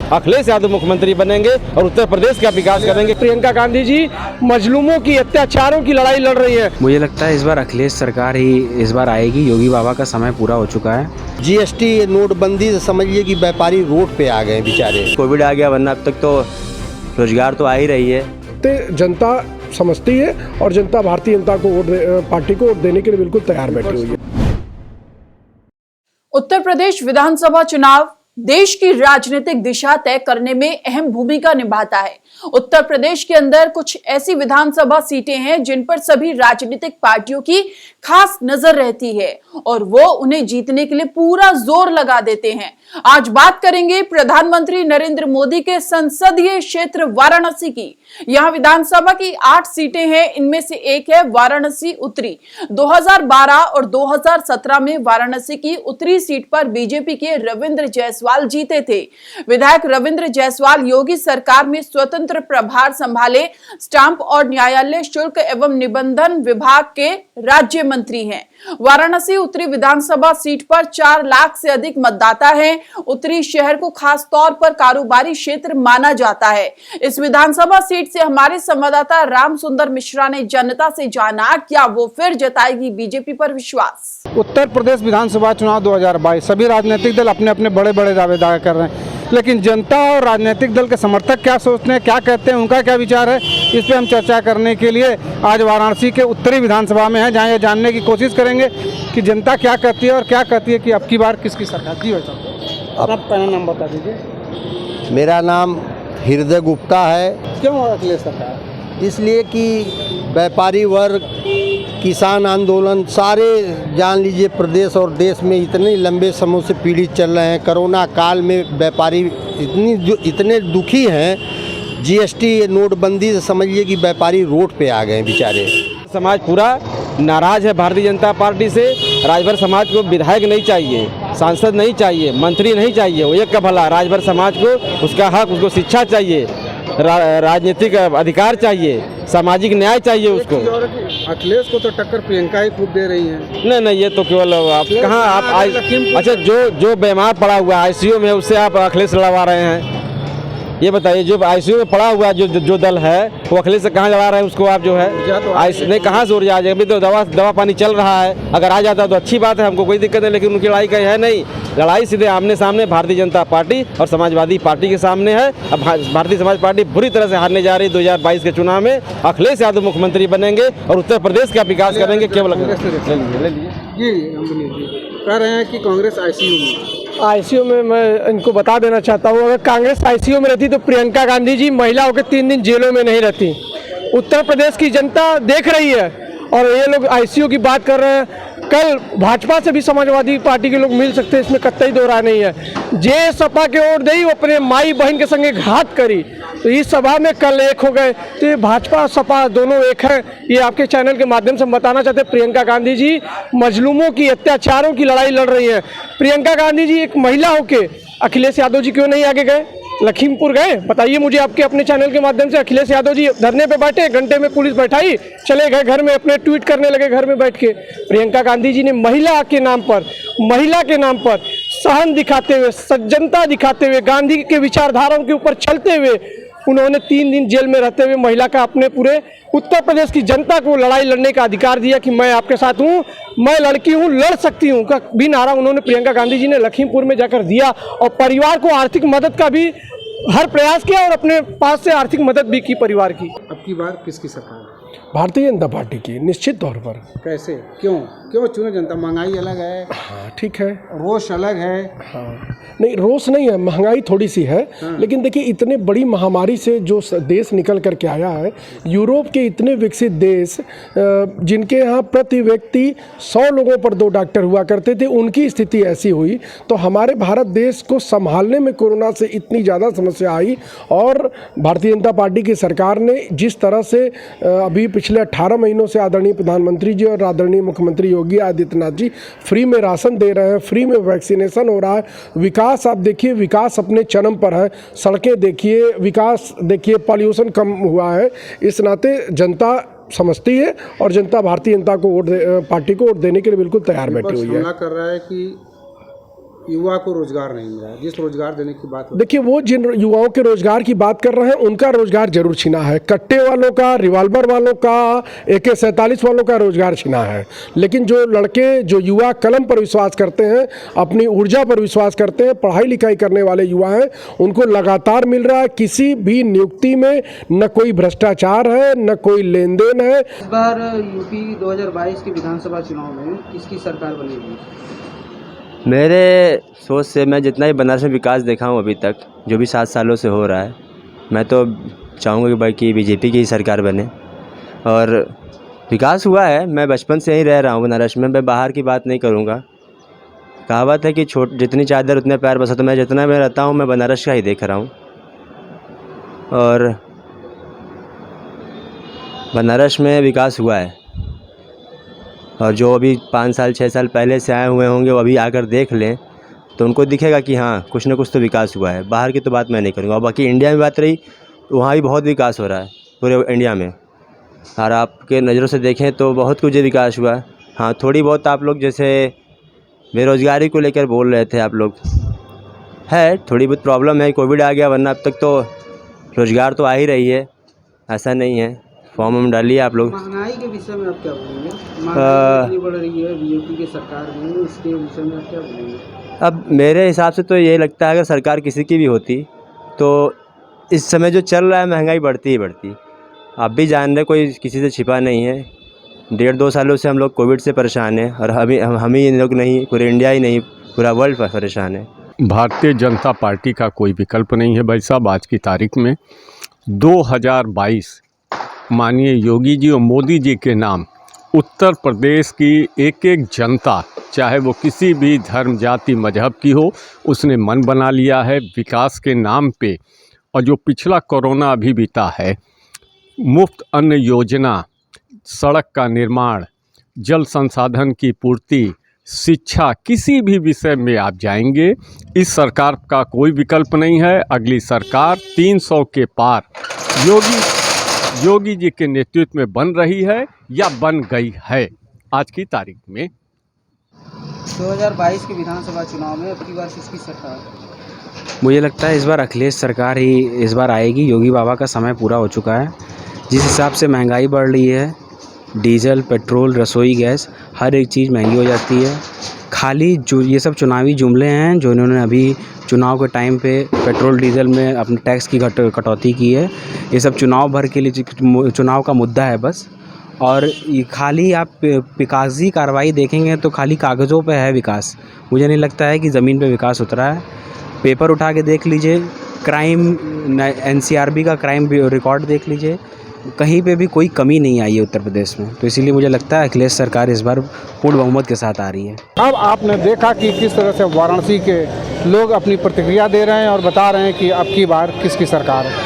अखिलेश यादव मुख्यमंत्री बनेंगे और उत्तर प्रदेश का विकास करेंगे। प्रियंका गांधी जी मजलूमों की, अत्याचारों की लड़ाई लड़ रही है। मुझे लगता है इस बार अखिलेश सरकार ही इस बार आएगी। योगी बाबा का समय पूरा हो चुका है। जीएसटी नोटबंदी से समझिए कि व्यापारी रोड पे आ गए बेचारे। कोविड आ गया, वरना अब तक तो रोजगार तो आ ही रही है। तो जनता समझती है और जनता भारतीय जनता को पार्टी को वोट देने के लिए बिल्कुल तैयार बैठी हुई है। उत्तर प्रदेश विधानसभा चुनाव देश की राजनीतिक दिशा तय करने में अहम भूमिका निभाता है। उत्तर प्रदेश के अंदर कुछ ऐसी विधानसभा सीटें हैं जिन पर सभी राजनीतिक पार्टियों की खास नजर रहती है और वो उन्हें जीतने के लिए पूरा जोर लगा देते हैं। आज बात करेंगे प्रधानमंत्री नरेंद्र मोदी के संसदीय क्षेत्र वाराणसी की। यहाँ विधानसभा की 8 सीटें हैं, इनमें से एक है वाराणसी उत्तरी। 2012 और 2017 में वाराणसी की उत्तरी सीट पर बीजेपी के रविंद्र जायसवाल जीते थे। विधायक रविंद्र जायसवाल योगी सरकार में स्वतंत्र प्रभार संभाले स्टाम्प और न्यायालय शुल्क एवं निबंधन विभाग के राज्य मंत्री हैं। वाराणसी उत्तरी विधानसभा सीट पर 4 लाख से अधिक मतदाता हैं। उत्तरी शहर को खास तौर पर कारोबारी क्षेत्र माना जाता है। इस विधानसभा सीट से हमारे संवाददाता राम सुंदर मिश्रा ने जनता से जाना, क्या वो फिर जताएगी बीजेपी पर विश्वास। उत्तर प्रदेश विधानसभा चुनाव 2022 सभी राजनीतिक दल अपने अपने बड़े बड़े दावेदार कर रहे हैं, लेकिन जनता और राजनीतिक दल के समर्थक क्या सोचते हैं, क्या कहते हैं, उनका क्या विचार है, इस पे हम चर्चा करने के लिए आज वाराणसी के उत्तरी विधानसभा में है, जहां ये जानने की कोशिश करेंगे कि जनता क्या कहती है और क्या कहती है कि अब की बार किसकी सरकार। जी भाई साहब, आप पहला नाम बता दीजिए। मेरा नाम हृदय गुप्ता है। क्यों अखिलेश सरकार? इसलिए कि व्यापारी वर्ग, किसान आंदोलन सारे जान लीजिए प्रदेश और देश में इतने लंबे समय से पीड़ित चल रहे हैं। कोरोना काल में व्यापारी इतने दुखी हैं। जीएसटी नोटबंदी से समझिए कि व्यापारी रोड पे आ गए बेचारे। समाज पूरा नाराज है भारतीय जनता पार्टी से। राजभर समाज को विधायक नहीं चाहिए, सांसद नहीं चाहिए, मंत्री नहीं चाहिए, वो एक का भला। राजभर समाज को उसका हक, उसको शिक्षा चाहिए, राजनीतिक अधिकार चाहिए, सामाजिक न्याय चाहिए उसको। अखिलेश को तो टक्कर प्रियंका ही खूब दे रही है। नहीं, ये तो केवल आप कहाँ आप अच्छा जो बीमार पड़ा हुआ है आईसीयू में, उससे आप अखिलेश लड़वा रहे हैं। ये बताइए, जो आईसीयू में पड़ा हुआ है जो दल है, वो अखिलेश से कहाँ लड़ा रहे हैं उसको आप जो है नहीं, कहाँ से उड़ जाए। अभी तो दवा पानी चल रहा है, अगर आ जाता तो अच्छी बात है, हमको कोई दिक्कत नहीं, लेकिन उनकी लड़ाई कहीं है नहीं। लड़ाई सीधे आमने सामने भारतीय जनता पार्टी और समाजवादी पार्टी के सामने है। अब भारतीय समाज पार्टी बुरी तरह से हारने जा रही है 2022 के चुनाव में। अखिलेश यादव मुख्यमंत्री बनेंगे और उत्तर प्रदेश का विकास करेंगे। केवल कह रहे हैं कि कांग्रेस आईसीयू में मैं इनको बता देना चाहता हूँ, अगर कांग्रेस आईसीयू में रहती तो प्रियंका गांधी जी महिला होकर 3 दिन जेलों में नहीं रहती। उत्तर प्रदेश की जनता देख रही है और ये लोग आईसीयू की बात कर रहे हैं। कल भाजपा से भी समाजवादी पार्टी के लोग मिल सकते हैं, इसमें कतई दो राय नहीं है। जे सपा के ओर दी, वो अपने माई बहन के संगे घात करी, तो इस सभा में कल एक हो गए। तो ये भाजपा सपा दोनों एक है। ये आपके चैनल के माध्यम से हम बताना चाहते हैं, प्रियंका गांधी जी मजलूमों की, अत्याचारों की लड़ाई लड़ रही है। प्रियंका गांधी जी एक महिला होके अखिलेश यादव जी क्यों नहीं आगे गए, लखीमपुर गए? बताइए मुझे आपके अपने चैनल के माध्यम से। अखिलेश यादव जी धरने पे बैठे, घंटे में पुलिस बैठाई, चले गए घर में, अपने ट्वीट करने लगे घर में बैठ के। प्रियंका गांधी जी ने महिला के नाम पर सहन दिखाते हुए, सज्जनता दिखाते हुए, गांधी के विचारधाराओं के ऊपर चलते हुए उन्होंने 3 दिन जेल में रहते हुए महिला का अपने पूरे उत्तर प्रदेश की जनता को लड़ाई लड़ने का अधिकार दिया कि मैं आपके साथ हूँ, मैं लड़की हूँ, लड़ सकती हूँ का भी नारा उन्होंने प्रियंका गांधी जी ने लखीमपुर में जाकर दिया और परिवार को आर्थिक मदद का भी हर प्रयास किया और अपने पास से आर्थिक मदद भी की परिवार की। अब की बार किसकी सरकार? भारतीय जनता पार्टी की, निश्चित तौर पर। कैसे, क्यों चुने? जनता, महंगाई अलग है। हाँ ठीक है, रोष अलग है। हाँ नहीं, रोष नहीं है, महंगाई थोड़ी सी है। हाँ। लेकिन देखिए, इतने बड़ी महामारी से जो देश निकल कर के आया है, यूरोप के इतने विकसित देश जिनके यहाँ प्रति व्यक्ति 100 लोगों पर 2 डॉक्टर हुआ करते थे, उनकी स्थिति ऐसी हुई, तो हमारे भारत देश को संभालने में कोरोना से इतनी ज़्यादा समस्या आई। और भारतीय जनता पार्टी की सरकार ने जिस तरह से अभी पिछले 18 महीनों से आदरणीय प्रधानमंत्री जी और आदरणीय मुख्यमंत्री योगी आदित्यनाथ जी फ्री में राशन दे रहे हैं, फ्री में वैक्सीनेशन हो रहा है, विकास आप देखिए, विकास अपने चरम पर है, सड़कें देखिए, विकास देखिए, पॉल्यूशन कम हुआ है। इस नाते जनता समझती है और जनता भारतीय जनता को पार्टी को वोट देने के लिए बिल्कुल तैयार बैठी हुई है। कर रहा है कि युवा को रोजगार नहीं मिला है, जिस रोजगार देने की बात हो। देखिए, वो जिन युवाओं के रोजगार की बात कर रहे हैं उनका रोजगार जरूर छीना है। कट्टे वालों का, रिवाल्वर वालों का, AK-47 वालों का रोजगार छीना है। लेकिन जो लड़के, जो युवा कलम पर विश्वास करते हैं, अपनी ऊर्जा पर विश्वास करते हैं, पढ़ाई लिखाई करने वाले युवा हैं, उनको लगातार मिल रहा है। किसी भी नियुक्ति में न कोई भ्रष्टाचार है, न कोई लेन देन है। इस बार यूपी 2022 के विधानसभा चुनाव में किसकी सरकार बनेगी? मेरे सोच से मैं जितना ही बनारस में विकास देखा हूँ अभी तक, जो भी 7 सालों से हो रहा है, मैं तो चाहूँगा कि भाई कि बीजेपी की ही सरकार बने। और विकास हुआ है, मैं बचपन से ही रह रहा हूँ बनारस में, मैं बाहर की बात नहीं करूँगा। कहावत है कि जितनी चादर उतने पैर बसा, तो मैं जितना मैं रहता हूँ मैं बनारस का ही देख रहा हूँ। और बनारस में विकास हुआ है, और जो अभी 5 साल 6 साल पहले से आए हुए होंगे वो अभी आकर देख लें तो उनको दिखेगा कि हाँ कुछ ना कुछ तो विकास हुआ है। बाहर की तो बात मैं नहीं करूँगा। और बाकी इंडिया में बात रही तो वहाँ भी बहुत विकास हो रहा है पूरे इंडिया में, और आपके नज़रों से देखें तो बहुत कुछ विकास हुआ है। हाँ, थोड़ी बहुत आप लोग जैसे बेरोज़गारी को लेकर बोल रहे थे, आप लोग है थोड़ी बहुत प्रॉब्लम है, कोविड आ गया, वरना अब तक तो रोज़गार तो आ ही रही है, ऐसा नहीं है। फॉर्म हम डालिए आप लोग। महंगाई के विषय में आप क्या बोलेंगे? महंगाई कितनी बढ़ रही है बीजेपी की सरकार में, इसके विषय में आप क्या बोलेंगे? अब मेरे हिसाब से तो ये लगता है अगर सरकार किसी की भी होती तो इस समय जो चल रहा है महंगाई बढ़ती ही बढ़ती। आप भी जान रहे, कोई किसी से छिपा नहीं है, 1.5-2 सालों से हम लोग कोविड से परेशान हैं, और हम ही लोग नहीं, पूरे इंडिया ही नहीं, पूरा वर्ल्ड परेशान है। भारतीय जनता पार्टी का कोई विकल्प नहीं है भाई साहब। आज की तारीख में 2022 माननीय योगी जी और मोदी जी के नाम उत्तर प्रदेश की एक एक जनता, चाहे वो किसी भी धर्म जाति मजहब की हो, उसने मन बना लिया है विकास के नाम पे। और जो पिछला कोरोना अभी बीता है, मुफ्त अन्न योजना, सड़क का निर्माण, जल संसाधन की पूर्ति, शिक्षा, किसी भी विषय में आप जाएंगे, इस सरकार का कोई विकल्प नहीं है। अगली सरकार 300 के पार योगी जी के नेतृत्व में बन रही है या बन गई है आज की तारीख में। 2022 के विधानसभा चुनाव में अब की बार किसकी सरकार? मुझे लगता है इस बार अखिलेश सरकार ही इस बार आएगी। योगी बाबा का समय पूरा हो चुका है। जिस हिसाब से महंगाई बढ़ रही है, डीजल, पेट्रोल, रसोई गैस, हर एक चीज़ महंगी हो जाती है। खाली जो ये सब चुनावी जुमले हैं जो इन्होंने अभी चुनाव के टाइम पे पेट्रोल डीजल में अपने टैक्स की कटौती की है, ये सब चुनाव भर के लिए चुनाव का मुद्दा है बस। और ये खाली आप विकासी कार्रवाई देखेंगे तो खाली कागज़ों पे है विकास। मुझे नहीं लगता है कि ज़मीन पे विकास उतरा है। पेपर उठा के देख लीजिए, क्राइम, NCRB का क्राइम रिकॉर्ड देख लीजिए, कहीं पे भी कोई कमी नहीं आई है उत्तर प्रदेश में। तो इसीलिए मुझे लगता है अखिलेश सरकार इस बार पूर्ण बहुमत के साथ आ रही है। अब आपने देखा कि किस तरह से वाराणसी के लोग अपनी प्रतिक्रिया दे रहे हैं और बता रहे हैं कि अब की बार किसकी सरकार है।